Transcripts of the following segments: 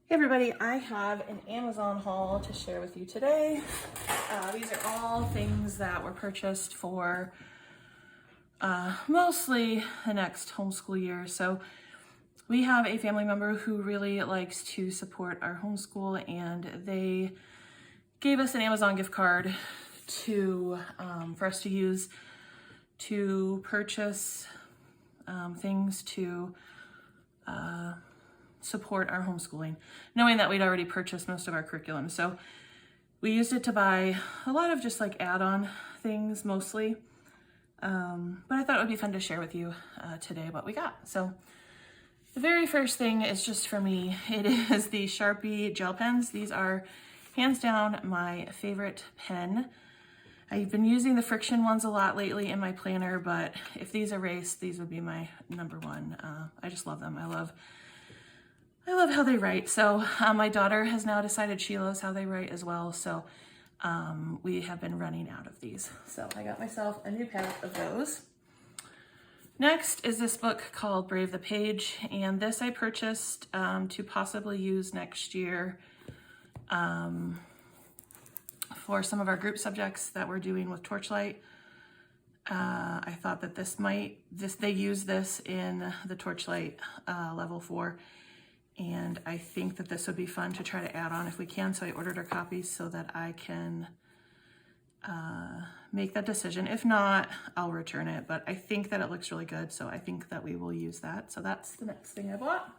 Hey everybody, I have an Amazon haul to share with you today. These are all things that were purchased for mostly the next homeschool year. So we have a family member who really likes to support our homeschool, and they gave us an Amazon gift card to for us to use to purchase things to support our homeschooling, knowing that we'd already purchased most of our curriculum. So we used it to buy a lot of just like add-on things mostly. But I thought it would be fun to share with you today what we got. So the very first thing is just for me. It is the Sharpie gel pens. These are hands down my favorite pen. I've been using the friction ones a lot lately in my planner, but if these erase, these would be my number one. I just love them. I love how they write. So my daughter has now decided she loves how they write as well. So we have been running out of these. So I got myself a new pack of those. Next is this book called Brave the Page. And this I purchased to possibly use next year for some of our group subjects that we're doing with Torchlight. I thought that they use this in the Torchlight level 4. And I think that this would be fun to try to add on if we can. So I ordered our copies so that I can make that decision. If not, I'll return it. But I think that it looks really good. So I think that we will use that. So that's the next thing I bought.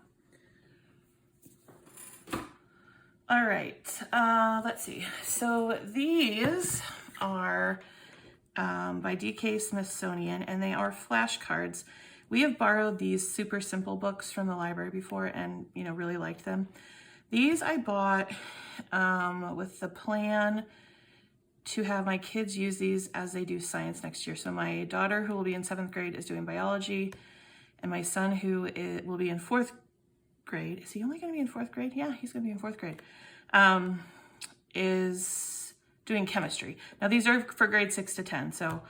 All right, let's see. So these are by D.K. Smithsonian, and they are flashcards. We have borrowed these super simple books from the library before and, really liked them. These I bought with the plan to have my kids use these as they do science next year. So my daughter, who will be in 7th grade, is doing biology, and my son, who will be in 4th grade, is he only going to be in 4th grade? Yeah, he's going to be in 4th grade, is doing chemistry. Now these are for grade 6 to 10. So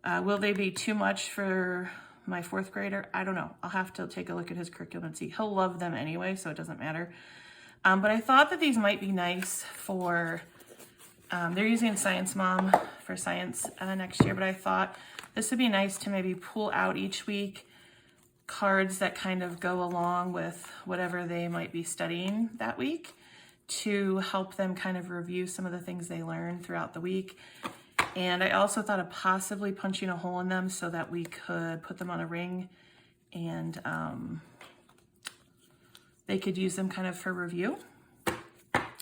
will they be too much for my 4th grader? I don't know. I'll have to take a look at his curriculum and see. He'll love them anyway, so it doesn't matter. But I thought that these might be nice for, they're using Science Mom for science next year, but I thought this would be nice to maybe pull out each week cards that kind of go along with whatever they might be studying that week to help them kind of review some of the things they learn throughout the week. And I also thought of possibly punching a hole in them so that we could put them on a ring and they could use them kind of for review.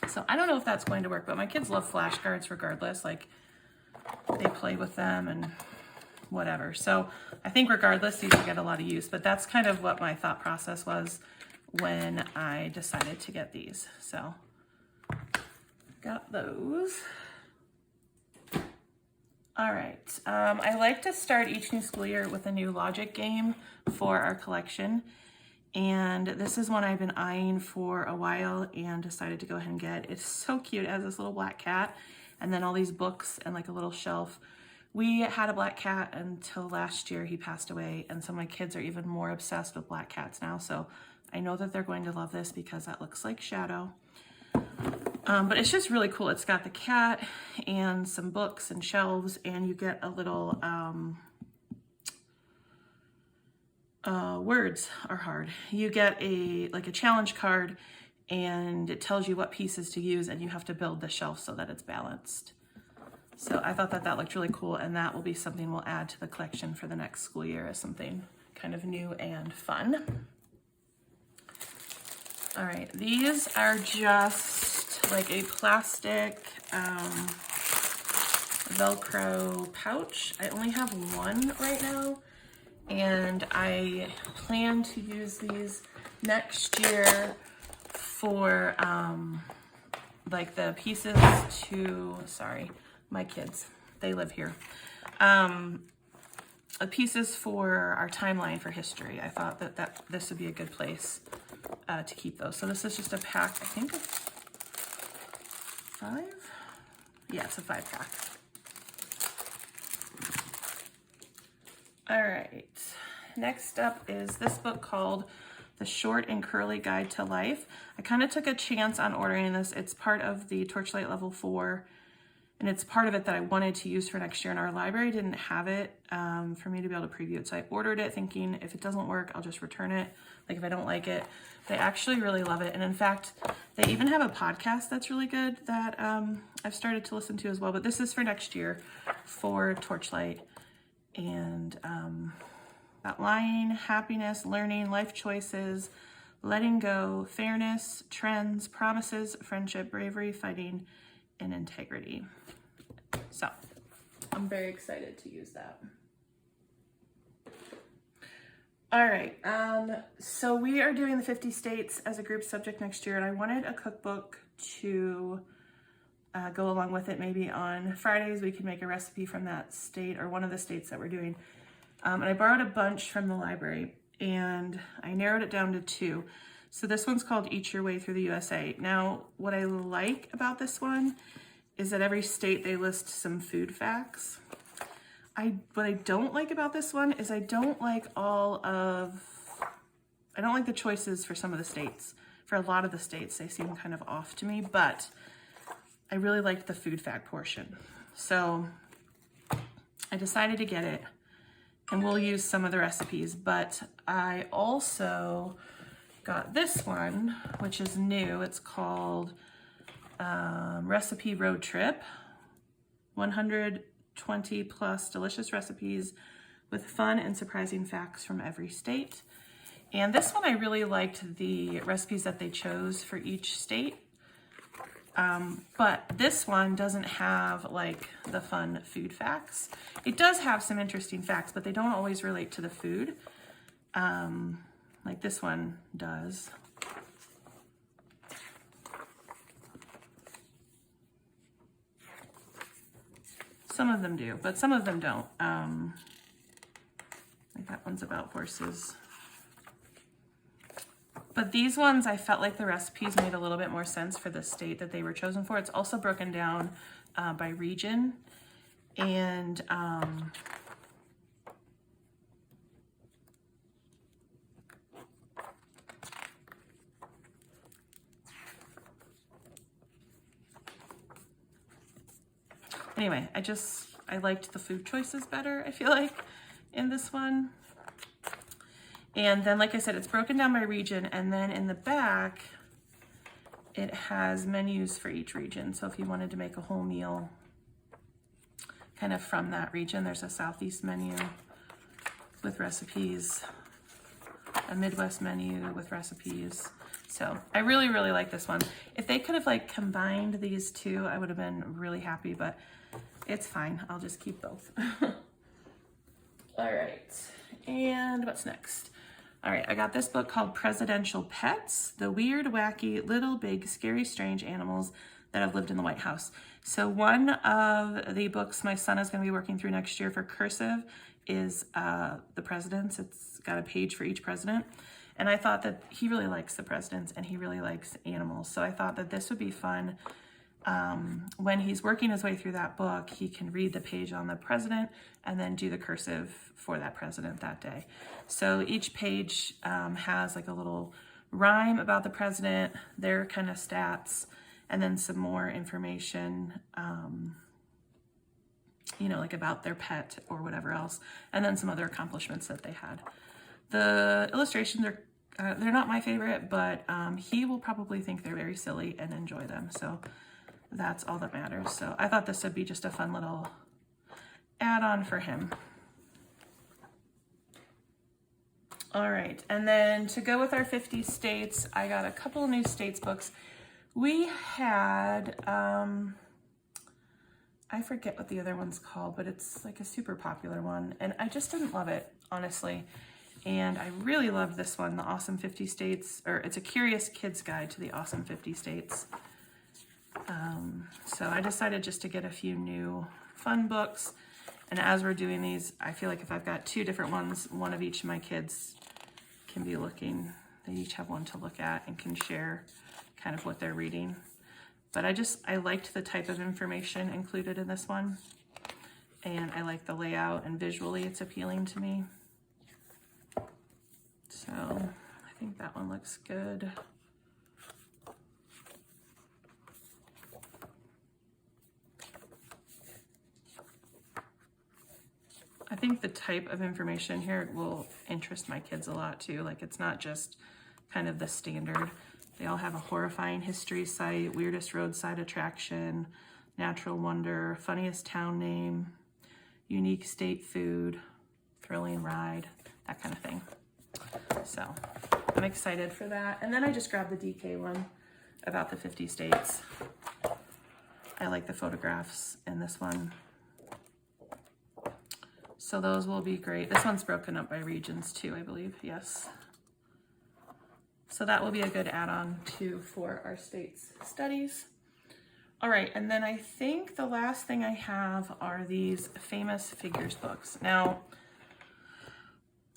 So I don't know if that's going to work, but my kids love flashcards regardless. Like, they play with them and whatever. So I think regardless, these will get a lot of use, but that's kind of what my thought process was when I decided to get these. So got those. All right, I like to start each new school year with a new logic game for our collection. And this is one I've been eyeing for a while and decided to go ahead and get. It's so cute. It has this little black cat and then all these books and like a little shelf. We had a black cat until last year. He passed away, and so my kids are even more obsessed with black cats now. So I know that they're going to love this because that looks like Shadow. But it's just really cool. It's got the cat and some books and shelves, and you get a little, words are hard. You get a challenge card, and it tells you what pieces to use, and you have to build the shelf so that it's balanced. So I thought that that looked really cool, and that will be something we'll add to the collection for the next school year as something kind of new and fun. All right, these are just like a plastic Velcro pouch. I only have one right now, and I plan to use these next year for like the pieces to, sorry, my kids, they live here. Pieces for our timeline for history. I thought that this would be a good place to keep those. So this is just a pack, I think of 5? Yeah, it's a 5-pack. All right, next up is this book called The Short and Curly Guide to Life. I kind of took a chance on ordering this. It's part of the Torchlight Level 4, and it's part of it that I wanted to use for next year, and our library didn't have it for me to be able to preview it. So I ordered it thinking if it doesn't work, I'll just return it, like if I don't like it. But I actually really love it. And in fact, they even have a podcast that's really good that I've started to listen to as well. But this is for next year for Torchlight. And about lying, happiness, learning, life choices, letting go, fairness, trends, promises, friendship, bravery, fighting, and integrity. So I'm very excited to use that. All right, so we are doing the 50 states as a group subject next year, and I wanted a cookbook to go along with it. Maybe on Fridays we can make a recipe from that state or one of the states that we're doing. And I borrowed a bunch from the library, and I narrowed it down to 2. So this one's called Eat Your Way Through the USA. Now, what I like about this one is that every state they list some food facts. What I don't like about this one is I don't like the choices for some of the states. For a lot of the states, they seem kind of off to me, but I really liked the food fact portion. So I decided to get it, and we'll use some of the recipes, but I also got this one, which is new. It's called Recipe Road Trip, 120 plus delicious recipes with fun and surprising facts from every state. And this one, I really liked the recipes that they chose for each state. But this one doesn't have like the fun food facts. It does have some interesting facts, but they don't always relate to the food. Like this one does. Some of them do, but some of them don't. Like that one's about horses. But these ones, I felt like the recipes made a little bit more sense for the state that they were chosen for. It's also broken down by region. And anyway, I liked the food choices better, I feel like, in this one. And then, like I said, it's broken down by region, and then in the back, it has menus for each region. So if you wanted to make a whole meal kind of from that region, there's a Southeast menu with recipes, a Midwest menu with recipes. So I really, really like this one. If they could have like combined these two, I would have been really happy, but it's fine. I'll just keep both. All right, and what's next? All right, I got this book called Presidential Pets, the weird, wacky, little, big, scary, strange animals that have lived in the White House. So one of the books my son is going to be working through next year for cursive is the presidents. It's got a page for each president. And I thought that he really likes the presidents and he really likes animals. So I thought that this would be fun. When he's working his way through that book, he can read the page on the president and then do the cursive for that president that day. So each page has like a little rhyme about the president, their kind of stats, and then some more information, you know, like about their pet or whatever else, and then some other accomplishments that they had. The illustrations are, they're not my favorite, but he will probably think they're very silly and enjoy them. So that's all that matters. So I thought this would be just a fun little add-on for him. All right, and then to go with our 50 states, I got a couple of new states books. We had, I forget what the other one's called, but it's like a super popular one, and I just didn't love it, honestly. And I really loved this one, The Awesome 50 States, or it's a Curious Kid's Guide to the Awesome 50 States. So I decided just to get a few new fun books. And as we're doing these, I feel like if I've got two different ones, one of each of my kids can be looking. They each have one to look at and can share kind of what they're reading. But I liked the type of information included in this one. And I like the layout, and visually it's appealing to me. So I think that one looks good. I think the type of information here will interest my kids a lot too. Like, it's not just kind of the standard. They all have a horrifying history site, weirdest roadside attraction, natural wonder, funniest town name, unique state food, thrilling ride, that kind of thing. So I'm excited for that. And then I just grabbed the DK one about the 50 states. I like the photographs in this one. So those will be great. This one's broken up by regions too, I believe. Yes. So that will be a good add-on too for our states studies. All right, and then I think the last thing I have are these famous figures books. Now,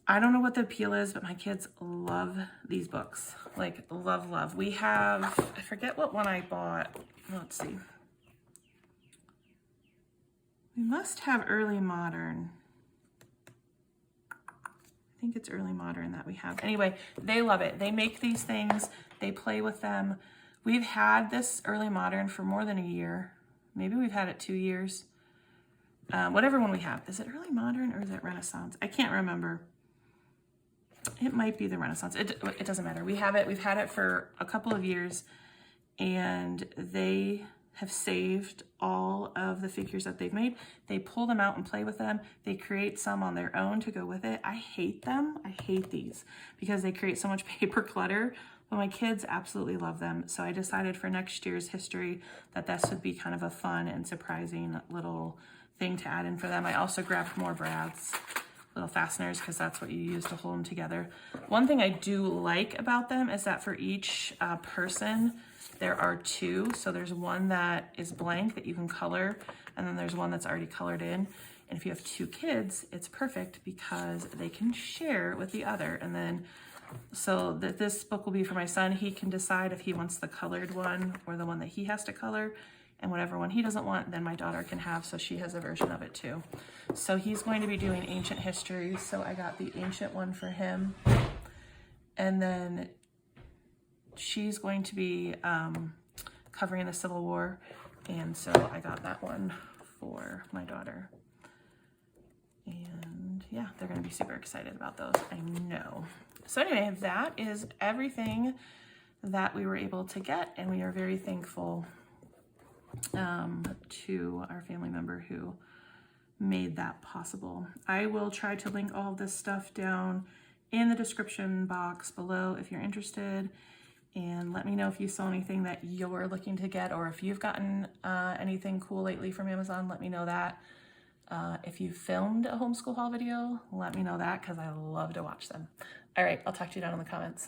I don't know what the appeal is, but my kids love these books. Like, love, love. We have, I forget what one I bought. Let's see. We must have early modern. I think it's early modern that we have. Anyway, they love it. They make these things. They play with them. We've had this early modern for more than a year. Maybe we've had it 2 years. Whatever one we have. Is it early modern or is it Renaissance? I can't remember. It might be the Renaissance. It doesn't matter. We have it. We've had it for a couple of years, and they have saved all of the figures that they've made. They pull them out and play with them. They create some on their own to go with it. I hate them. I hate these because they create so much paper clutter, but my kids absolutely love them. So I decided for next year's history that this would be kind of a fun and surprising little thing to add in for them. I also grabbed more brads, little fasteners, because that's what you use to hold them together. One thing I do like about them is that for each person, there are two. So there's one that is blank that you can color, and then there's one that's already colored in. And if you have two kids, it's perfect because they can share with the other. And then, so that this book will be for my son. He can decide if he wants the colored one or the one that he has to color. And whatever one he doesn't want, then my daughter can have, so she has a version of it too. So he's going to be doing ancient history, so I got the ancient one for him. And then she's going to be covering the Civil War, and so I got that one for my daughter. And yeah, they're going to be super excited about those, I know. So anyway, that is everything that we were able to get, and we are very thankful to our family member who made that possible. I will try to link all of this stuff down in the description box below if you're interested, and let me know if you saw anything that you're looking to get, or if you've gotten anything cool lately from Amazon, let me know that. If you filmed a homeschool haul video, let me know that, because I love to watch them. All right, I'll talk to you down in the comments.